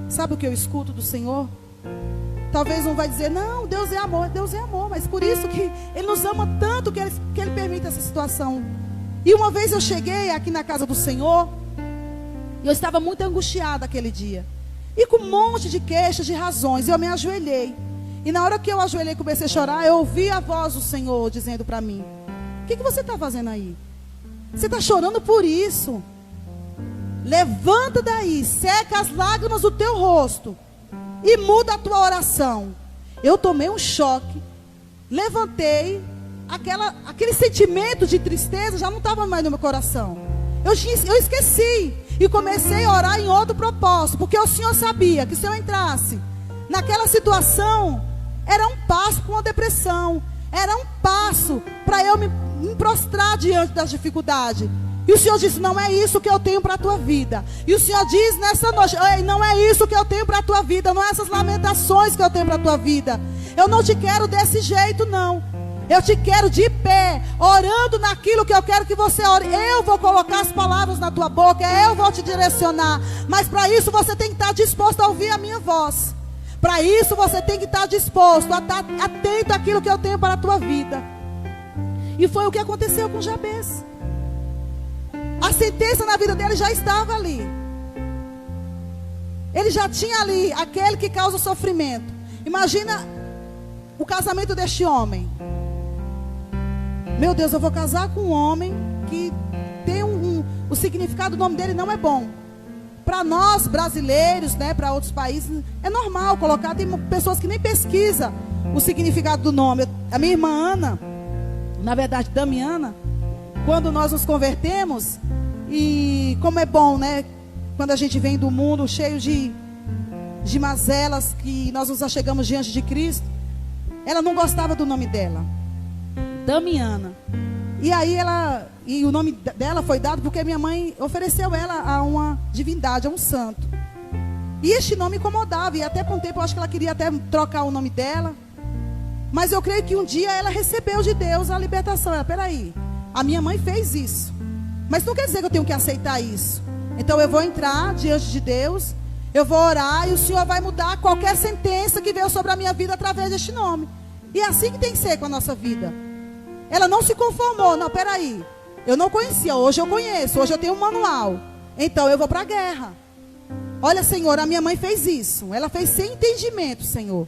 sabe o que eu escuto do Senhor? Talvez um vai dizer: não, Deus é amor, mas por isso que Ele nos ama tanto que Ele permite essa situação. E uma vez eu cheguei aqui na casa do Senhor, e eu estava muito angustiada aquele dia, e com um monte de queixas, de razões, eu me ajoelhei. E na hora que eu ajoelhei e comecei a chorar, eu ouvi a voz do Senhor dizendo para mim: o que você está fazendo aí? Você está chorando por isso? Levanta daí, seca as lágrimas do teu rosto e muda a tua oração. Eu tomei um choque, levantei, aquele sentimento de tristeza já não estava mais no meu coração. Eu esqueci e comecei a orar em outro propósito, porque o Senhor sabia que se eu entrasse naquela situação, era um passo para uma depressão, era um passo para eu me prostrar diante das dificuldades. E o Senhor disse: não é isso que eu tenho para a tua vida. E o Senhor diz nessa noite: não é isso que eu tenho para a tua vida, não é essas lamentações que eu tenho para a tua vida. Eu não te quero desse jeito, não. Eu te quero de pé, orando naquilo que eu quero que você ore. Eu vou colocar as palavras na tua boca, eu vou te direcionar. Mas para isso você tem que estar disposto a ouvir a minha voz. Para isso você tem que estar disposto a estar atento àquilo que eu tenho para a tua vida. E foi o que aconteceu com Jabez. A sentença na vida dele já estava ali. Ele já tinha ali aquele que causa sofrimento. Imagina o casamento deste homem. Meu Deus, eu vou casar com um homem que tem o significado do nome dele não é bom. Para nós brasileiros, né, para outros países, é normal colocar. Tem pessoas que nem pesquisam o significado do nome. A minha irmã Ana, na verdade Damiana, quando nós nos convertemos, e como é bom, né, quando a gente vem do mundo cheio de mazelas, que nós nos achegamos diante de Cristo, ela não gostava do nome dela, Damiana. E aí o nome dela foi dado porque minha mãe ofereceu ela a uma divindade, a um santo. E este nome incomodava, e até por um tempo eu acho que ela queria até trocar o nome dela. Mas eu creio que um dia ela recebeu de Deus a libertação. Ela: peraí, a minha mãe fez isso, mas não quer dizer que eu tenho que aceitar isso. Então eu vou entrar diante de Deus Eu vou orar e o Senhor vai mudar qualquer sentença que veio sobre a minha vida através deste nome. E é assim que tem que ser com a nossa vida. Ela não se conformou. Não, peraí. Eu não conhecia, hoje eu conheço. Hoje eu tenho um manual. Então eu vou para a guerra. Olha, Senhor, a minha mãe fez isso. Ela fez sem entendimento, Senhor.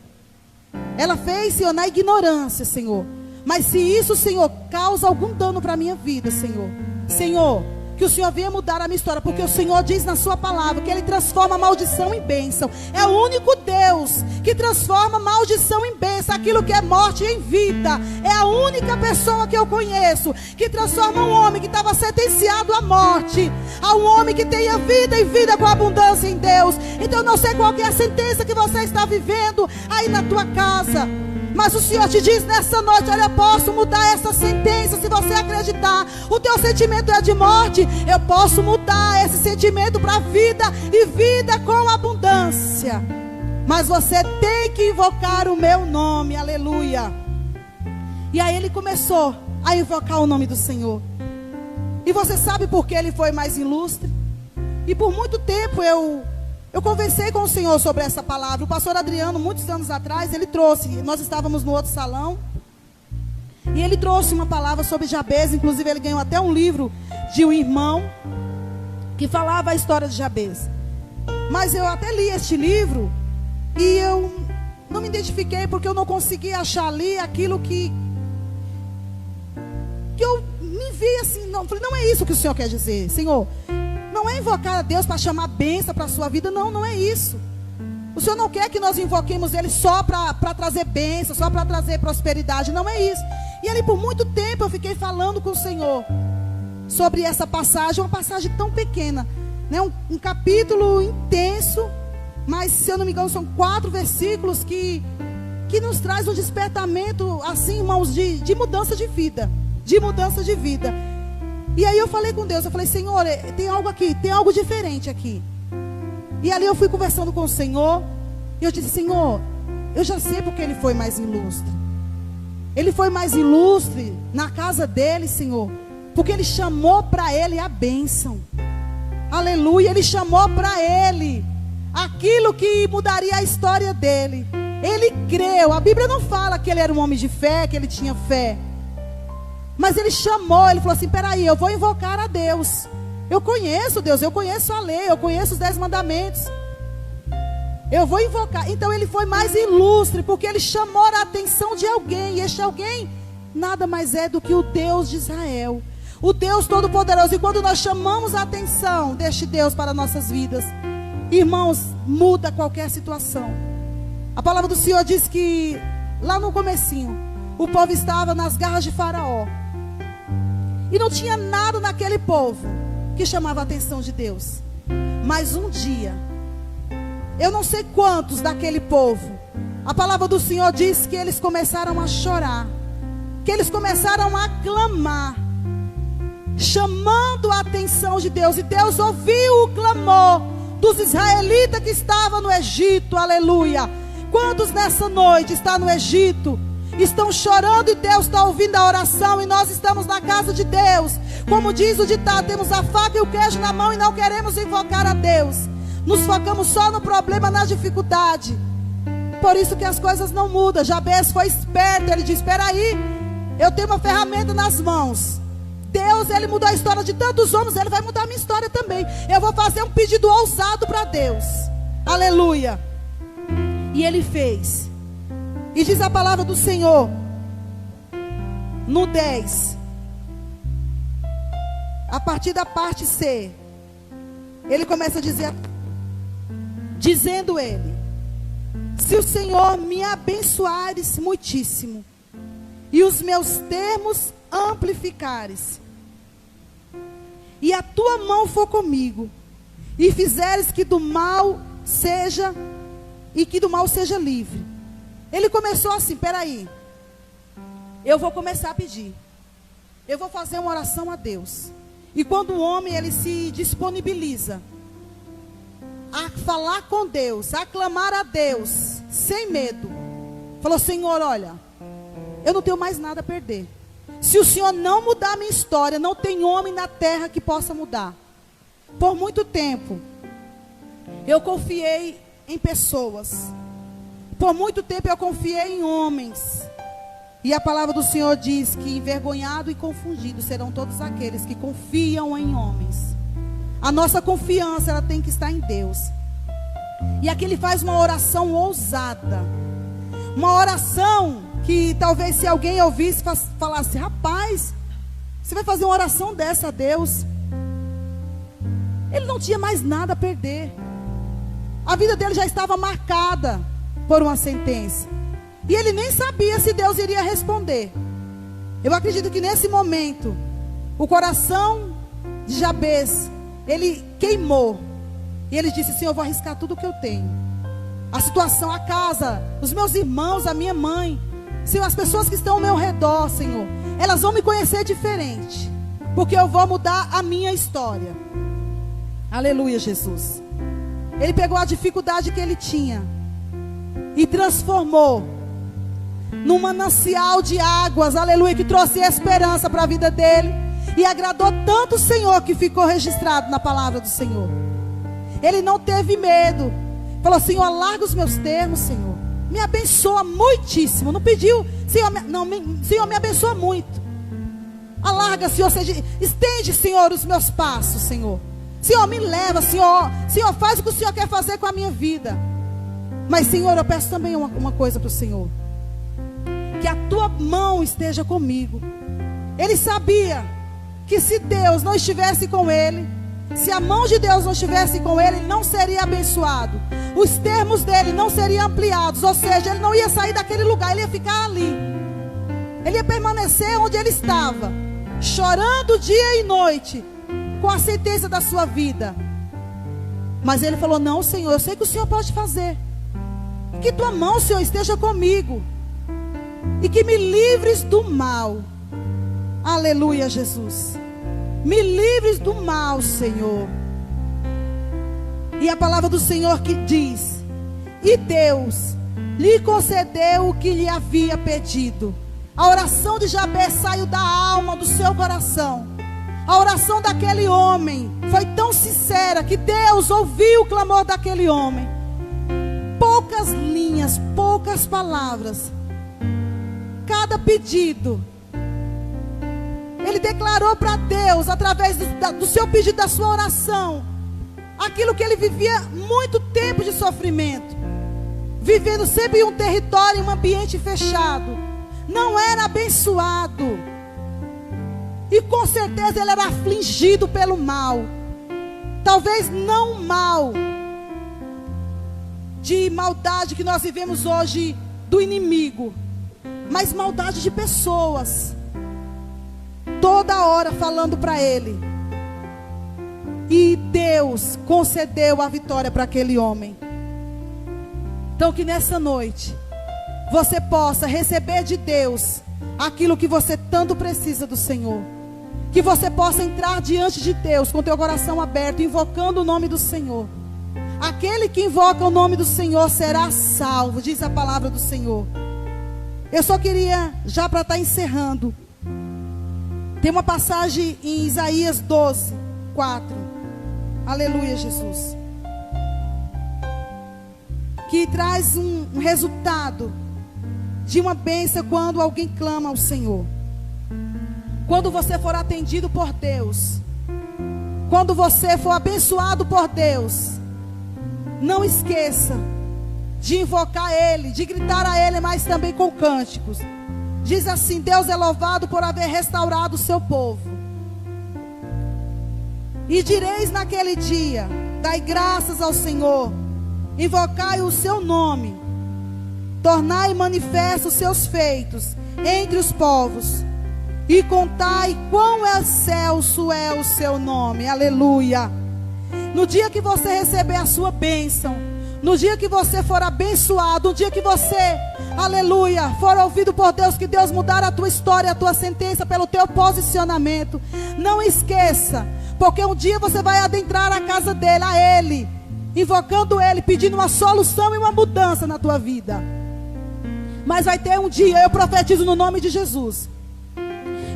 Ela fez, Senhor, na ignorância, Senhor. Mas se isso, Senhor, causa algum dano para a minha vida, Senhor. Senhor, que o Senhor venha mudar a minha história. Porque o Senhor diz na sua palavra que Ele transforma a maldição em bênção. É o único Deus que transforma maldição em bênção. Aquilo que é morte em vida. É a única pessoa que eu conheço que transforma um homem que estava sentenciado à morte a um homem que tenha vida e vida com abundância em Deus. Então eu não sei qual que é a sentença que você está vivendo aí na tua casa. Mas o Senhor te diz nessa noite: olha, eu posso mudar essa sentença se você acreditar. O teu sentimento é de morte, eu posso mudar esse sentimento para vida e vida com abundância. Mas você tem que invocar o meu nome, aleluia. E aí ele começou a invocar o nome do Senhor. E você sabe por que ele foi mais ilustre? E por muito tempo eu conversei com o Senhor sobre essa palavra. O pastor Adriano, muitos anos atrás, ele trouxe. Nós estávamos no outro salão. E ele trouxe uma palavra sobre Jabez. Inclusive ele ganhou até um livro de um irmão que falava a história de Jabez. Mas eu até li este livro e eu não me identifiquei, porque eu não consegui achar ali aquilo que eu me vi assim. Não, falei, não é isso que o Senhor quer dizer, Senhor. Não é invocar a Deus para chamar bênção para a sua vida. Não, não é isso. O Senhor não quer que nós invoquemos Ele só para trazer bênção, só para trazer prosperidade. Não é isso. E ali por muito tempo eu fiquei falando com o Senhor sobre essa passagem. Uma passagem tão pequena, né? Um capítulo intenso. Mas se eu não me engano são 4 versículos que nos traz um despertamento assim, irmãos, de mudança de vida. De mudança de vida. E aí eu falei com Deus, eu falei, Senhor, tem algo aqui, tem algo diferente aqui. E ali eu fui conversando com o Senhor, e eu disse, Senhor, eu já sei porque ele foi mais ilustre. Ele foi mais ilustre na casa dele, Senhor, porque ele chamou para ele a bênção. Aleluia, ele chamou para ele aquilo que mudaria a história dele. Ele creu, a Bíblia não fala que ele era um homem de fé, que ele tinha fé. Mas ele chamou, ele falou assim, peraí, eu vou invocar a Deus. Eu conheço Deus, eu conheço a lei, eu conheço os 10 mandamentos. Eu vou invocar. Então ele foi mais ilustre, porque ele chamou a atenção de alguém. E este alguém nada mais é do que o Deus de Israel, o Deus Todo-Poderoso. E quando nós chamamos a atenção deste Deus para nossas vidas, irmãos, muda qualquer situação. A palavra do Senhor diz que lá no comecinho, o povo estava nas garras de Faraó. E não tinha nada naquele povo que chamava a atenção de Deus. Mas um dia, eu não sei quantos daquele povo, a palavra do Senhor diz que eles começaram a chorar, que eles começaram a clamar, chamando a atenção de Deus. E Deus ouviu o clamor dos israelitas que estavam no Egito, aleluia. Quantos nessa noite estão no Egito, estão chorando, e Deus está ouvindo a oração, e nós estamos na casa de Deus, como diz o ditado, temos a faca e o queijo na mão e não queremos invocar a Deus, nos focamos só no problema, na dificuldade. Por isso que as coisas não mudam. Jabez foi esperto, ele disse, espera aí, eu tenho uma ferramenta nas mãos. Deus, ele mudou a história de tantos homens, ele vai mudar a minha história também. Eu vou fazer um pedido ousado para Deus, aleluia. E ele fez. E diz a palavra do Senhor, no 10, a partir da parte C, ele começa a dizer, dizendo ele, se o Senhor me abençoares muitíssimo, e os meus termos amplificares, e a tua mão for comigo, e fizeres que do mal seja, e que do mal seja livre. Ele começou assim, peraí, eu vou começar a pedir, eu vou fazer uma oração a Deus. E quando o homem, ele se disponibiliza a falar com Deus, a clamar a Deus, sem medo, falou, Senhor, olha, eu não tenho mais nada a perder. Se o Senhor não mudar a minha história, não tem homem na terra que possa mudar. Por muito tempo, Eu confiei em pessoas. Por muito tempo eu confiei em homens. E a palavra do Senhor diz que envergonhado e confundido serão todos aqueles que confiam em homens. A nossa confiança, ela tem que estar em Deus. E aqui ele faz uma oração ousada. Uma oração que talvez se alguém ouvisse, falasse: rapaz, você vai fazer uma oração dessa a Deus? Ele não tinha mais nada a perder. A vida dele já estava marcada por uma sentença. E ele nem sabia se Deus iria responder. Eu acredito que nesse momento, o coração de Jabez, ele queimou. E ele disse: Senhor, eu vou arriscar tudo o que eu tenho. A situação, a casa, os meus irmãos, a minha mãe, Senhor, as pessoas que estão ao meu redor, Senhor, elas vão me conhecer diferente, porque eu vou mudar a minha história. Aleluia, Jesus. Ele pegou a dificuldade que ele tinha e transformou num manancial de águas, aleluia, que trouxe esperança para a vida dele. E agradou tanto o Senhor que ficou registrado na palavra do Senhor. Ele não teve medo. Falou: Senhor, alarga os meus termos, Senhor. Me abençoa muitíssimo. Não pediu: Senhor, Senhor, me abençoa muito. Alarga, Senhor, estende, Senhor, os meus passos, Senhor. Senhor, me leva, Senhor. Senhor, faz o que o Senhor quer fazer com a minha vida. Mas, Senhor, eu peço também uma coisa para o Senhor: que a tua mão esteja comigo. Ele sabia que se Deus não estivesse com ele, se a mão de Deus não estivesse com ele, ele não seria abençoado. Os termos dele não seriam ampliados. Ou seja, ele não ia sair daquele lugar, ele ia ficar ali. Ele ia permanecer onde ele estava, chorando dia e noite com a sentença da sua vida. Mas ele falou: não, Senhor, eu sei que o Senhor pode fazer. Que tua mão, Senhor, esteja comigo. E que me livres do mal. Aleluia, Jesus. Me livres do mal, Senhor. E a palavra do Senhor que diz: e Deus lhe concedeu o que lhe havia pedido. A oração de Jabez saiu da alma, do seu coração. A oração daquele homem foi tão sincera que Deus ouviu o clamor daquele homem. Poucas linhas, poucas palavras. Cada pedido, ele declarou para Deus, através do seu pedido, da sua oração, aquilo que ele vivia muito tempo de sofrimento, vivendo sempre em um território, em um ambiente fechado, não era abençoado, e com certeza ele era afligido pelo mal. Talvez não o mal de maldade que nós vivemos hoje do inimigo, mas maldade de pessoas, toda hora falando para ele. E Deus concedeu a vitória para aquele homem. Então que nessa noite você possa receber de Deus aquilo que você tanto precisa do Senhor. Que você possa entrar diante de Deus com teu coração aberto, invocando o nome do Senhor. Aquele que invoca o nome do Senhor será salvo, diz a palavra do Senhor. Eu só queria, já para estar encerrando, tem uma passagem em Isaías 12, 4. Aleluia, Jesus. Que traz um resultado de uma bênção quando alguém clama ao Senhor. Quando você for atendido por Deus, quando você for abençoado por Deus, não esqueça de invocar Ele, de gritar a Ele, mas também com cânticos. Diz assim: Deus é louvado por haver restaurado o seu povo. E direis naquele dia: dai graças ao Senhor, invocai o seu nome, tornai manifestos os seus feitos entre os povos, e contai quão excelso é o seu nome. Aleluia. No dia que você receber a sua bênção, no dia que você for abençoado, no dia que você, aleluia, for ouvido por Deus, que Deus mudar a tua história, a tua sentença pelo teu posicionamento, não esqueça, porque um dia você vai adentrar a casa dele, a Ele, invocando Ele, pedindo uma solução e uma mudança na tua vida. Mas vai ter um dia, eu profetizo no nome de Jesus,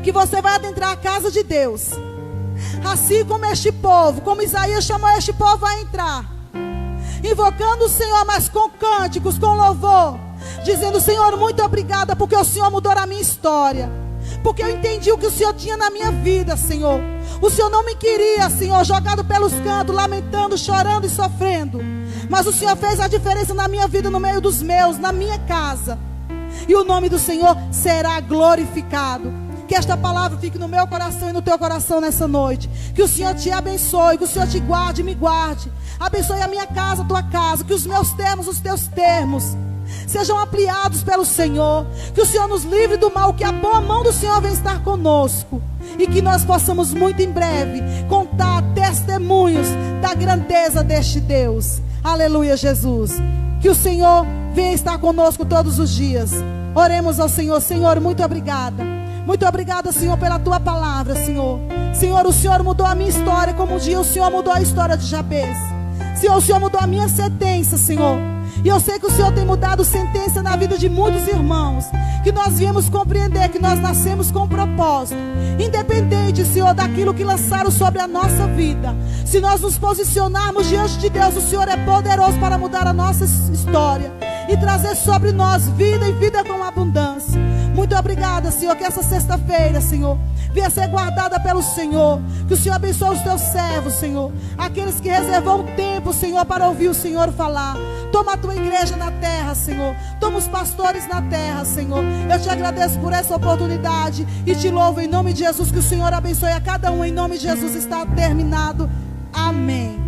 que você vai adentrar a casa de Deus, assim como este povo, como Isaías chamou este povo a entrar. invocando o Senhor, mas com cânticos, com louvor, dizendo: Senhor, muito obrigada, porque o Senhor mudou a minha história, porque eu entendi o que o Senhor tinha na minha vida, Senhor. O Senhor não me queria, Senhor, jogado pelos cantos, lamentando, chorando e sofrendo, mas o Senhor fez a diferença na minha vida, no meio dos meus, na minha casa, e o nome do Senhor será glorificado. Que esta palavra fique no meu coração e no teu coração nessa noite. Que o Senhor te abençoe, que o Senhor te guarde e me guarde. Abençoe a minha casa, a tua casa. Que os meus termos, os teus termos sejam ampliados pelo Senhor. Que o Senhor nos livre do mal, que a boa mão do Senhor venha estar conosco. E que nós possamos muito em breve contar testemunhos da grandeza deste Deus. Aleluia, Jesus. Que o Senhor venha estar conosco todos os dias. Oremos ao Senhor. Senhor, muito obrigada. Muito obrigada, Senhor, pela tua palavra, Senhor. Senhor, o Senhor mudou a minha história, como um dia o Senhor mudou a história de Jabez. Senhor, o Senhor mudou a minha sentença, Senhor. E eu sei que o Senhor tem mudado sentença na vida de muitos irmãos. Que nós viemos compreender que nós nascemos com um propósito. Independente, Senhor, daquilo que lançaram sobre a nossa vida. Se nós nos posicionarmos diante de Deus, o Senhor é poderoso para mudar a nossa história e trazer sobre nós vida e vida com abundância. Muito obrigada, Senhor, que essa sexta-feira, Senhor, venha ser guardada pelo Senhor. Que o Senhor abençoe os teus servos, Senhor. Aqueles que reservam tempo, Senhor, para ouvir o Senhor falar. Toma a tua igreja na terra, Senhor. Toma os pastores na terra, Senhor. Eu te agradeço por essa oportunidade e te louvo em nome de Jesus. Que o Senhor abençoe a cada um. Em nome de Jesus está terminado. Amém.